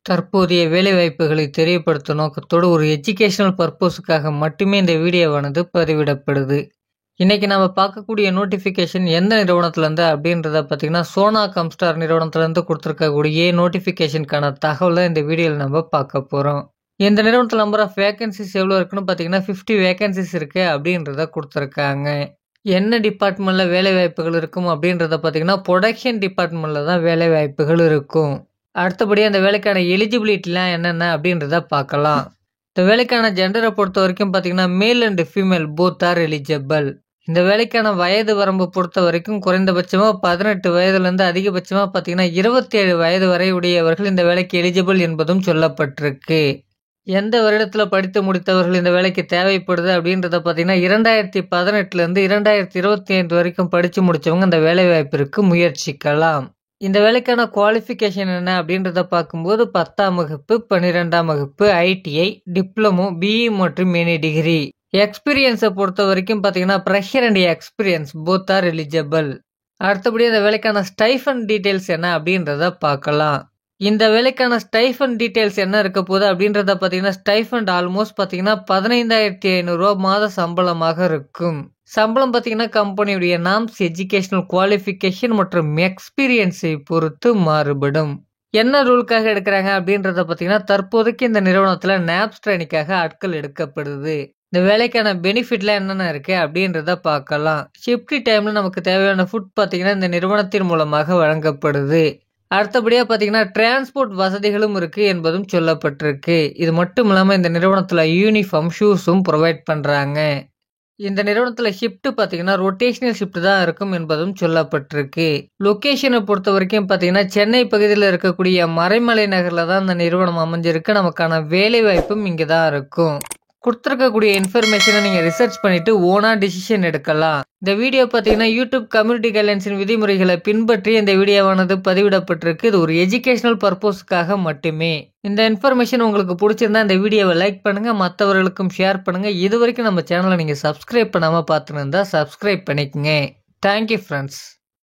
தற்போதைய வேலைவாய்ப்புகளை தெரியப்படுத்தும் நோக்கத்தோடு ஒரு எஜுகேஷனல் பர்பஸுக்காக மட்டுமே இந்த வீடியோவானது பதிவிடப்படுது. இன்னைக்கு நம்ம பார்க்கக்கூடிய நோட்டிஃபிகேஷன் எந்த நிறுவனத்துலேருந்து அப்படின்றத பார்த்தீங்கன்னா சோனா கம்ஸ்டார் நிறுவனத்துலேருந்து கொடுத்துருக்கக்கூடிய நோட்டிஃபிகேஷனுக்கான தகவலை இந்த வீடியோவில் நம்ம பார்க்க போகிறோம். இந்த நிறுவனத்தில் நம்பர் ஆஃப் வேகன்சிஸ் எவ்வளோ இருக்குன்னு பார்த்தீங்கன்னா 50 வேகன்சிஸ் இருக்குது அப்படின்றத கொடுத்துருக்காங்க. என்ன டிபார்ட்மெண்ட்டில் வேலைவாய்ப்புகள் இருக்கும் அப்படின்றத பார்த்தீங்கன்னா ப்ரொடக்ஷன் டிபார்ட்மெண்ட்டில் தான் வேலைவாய்ப்புகள் இருக்கும். அடுத்தபடி அந்த வேலைக்கான எலிஜிபிலிட்டிலாம் என்னென்ன அப்படின்றத பார்க்கலாம். இந்த வேலைக்கான ஜெண்டரை பொறுத்த வரைக்கும் பார்த்தீங்கன்னா male and female both are eligible. இந்த வேலைக்கான வயது வரம்பு பொறுத்த வரைக்கும் குறைந்தபட்சமாக 18 வயதுலேருந்து அதிகபட்சமாக பார்த்தீங்கன்னா 27 வயது வரை உடையவர்கள் இந்த வேலைக்கு எலிஜிபிள் என்பதும் சொல்லப்பட்டிருக்கு. எந்த வருடத்தில் படித்து முடித்தவர்கள் இந்த வேலைக்கு தேவைப்படுது அப்படின்றத பார்த்தீங்கன்னா 2018லேருந்து 2025 வரைக்கும் படித்து முடித்தவங்க இந்த வேலைவாய்ப்பிற்கு முயற்சிக்கலாம். இந்த வேலைக்கான குவாலிஃபிகேஷன் என்ன அப்படின்றத பார்க்கும்போது 10ஆம் வகுப்பு 12ஆம் வகுப்பு ஐடிஐ டிப்ளமோ பிஇ மற்றும் எனி டிகிரி. எக்ஸ்பீரியன்ஸை பொறுத்த வரைக்கும் பார்த்தீங்கன்னா pressure and experience both are eligible. அடுத்தபடி இந்த வேலைக்கான ஸ்டைஃபண்ட் டீட்டெயில்ஸ் என்ன அப்படின்றத பார்க்கலாம். இந்த வேலைக்கான ஸ்டைஃபண்ட் டீட்டெயில்ஸ் என்ன இருக்க போகுது அப்படின்றத பார்த்தீங்கன்னா ஸ்டைஃபண்ட் ஆல்மோஸ்ட் பார்த்தீங்கன்னா 15,500 ரூபா மாத சம்பளமாக இருக்கும். சம்பளம் பார்த்தீங்கன்னா கம்பெனியுடைய நாம்ஸ், எஜுகேஷனல் குவாலிஃபிகேஷன் மற்றும் எக்ஸ்பீரியன்ஸை பொறுத்து மாறுபடும். என்ன ரூலுக்காக எடுக்கிறாங்க அப்படின்றத பார்த்தீங்கன்னா தற்போதைக்கு இந்த நிறுவனத்தில் நாப்ஸ் ட்ரைனிங்காக ஆட்கள் எடுக்கப்படுது. இந்த வேலைக்கான பெனிஃபிட்லாம் என்னென்ன இருக்குது அப்படின்றத பார்க்கலாம். ஷிஃப்ட் டைமில் நமக்கு தேவையான ஃபுட் பார்த்தீங்கன்னா இந்த நிறுவனத்தின் மூலமாக வழங்கப்படுது. அடுத்தபடியாக பார்த்தீங்கன்னா டிரான்ஸ்போர்ட் வசதிகளும் இருக்குது என்பதும் சொல்லப்பட்டிருக்கு. இது மட்டும் இல்லாமல் இந்த நிறுவனத்தில் யூனிஃபார்ம் ஷூஸும் ப்ரொவைட் பண்ணுறாங்க. இந்த நிறுவனத்தில் ஷிஃப்ட் பார்த்தீங்கன்னா ரொட்டேஷனல் ஷிஃப்ட் தான் இருக்கும் என்பதும் சொல்லப்பட்டிருக்கு. லொக்கேஷனை பொறுத்த வரைக்கும் பார்த்தீங்கன்னா சென்னை பகுதியில் இருக்கக்கூடிய மறைமலை நகரில் தான் இந்த நிறுவனம் அமைஞ்சிருக்கு. நமக்கான வேலை வாய்ப்பும் இங்கே தான் இருக்கும். கொடுத்துருக்கக்கூடிய இன்ஃபர்மேஷனை நீங்கள் ரிசர்ச் பண்ணிவிட்டு ஓனாக டிசிஷன் எடுக்கலாம். இந்த வீடியோ பார்த்தீங்கன்னா யூடியூப் கம்யூனிட்டி கைட்லைன்ஸின் விதிமுறைகளை பின்பற்றி இந்த வீடியோவானது பதிவிடப்பட்டிருக்கு. இது ஒரு எஜுகேஷனல் பர்பஸுக்காக மட்டுமே. இந்த இன்ஃபர்மேஷன் உங்களுக்கு பிடிச்சிருந்தா இந்த வீடியோவை லைக் பண்ணுங்கள், மற்றவர்களுக்கும் ஷேர் பண்ணுங்கள். இது வரைக்கும் நம்ம சேனலை நீங்கள் சப்ஸ்கிரைப் பண்ணாமல் பார்த்துன்னு இருந்தால் சப்ஸ்கிரைப் பண்ணிக்கங்க. Thank you friends.